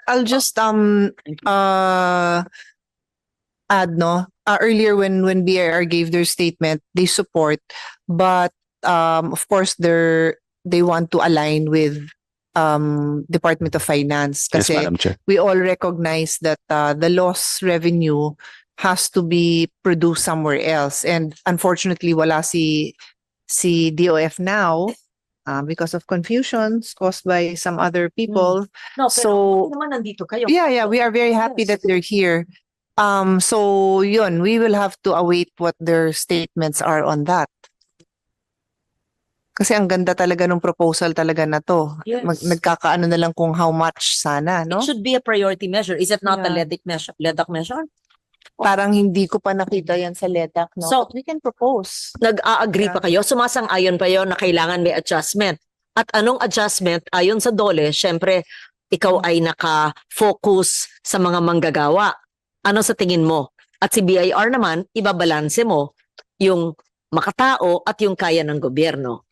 I'll just add, no, earlier when BIR gave their statement, they support, but of course they want to align with Department of Finance Yes, kasi Madam Chair. we all recognize that the loss revenue has to be produced somewhere else, and unfortunately wala si DOF now because of confusions caused by some other people. No, So, pero naman nandito kayo. Yeah, we are very happy that they're here. So yun, we will have to await what their statements are on that. Kasi ang ganda talaga ng proposal talaga na to. Yes. Nagkakaano na lang kung how much sana, no? It should be a priority measure. Is it not a Yeah. LEDAC measure? Parang hindi ko pa nakita yan sa LEDAC, no? So, But we can propose. Nag-a-agree Yeah. pa kayo? Sumasang-ayon pa yun na kailangan may adjustment. At anong adjustment? Ayon sa DOLE, syempre, ikaw ay naka-focus sa mga manggagawa. Ano sa tingin mo? At si BIR naman, ibabalanse mo yung makatao at yung kaya ng gobyerno.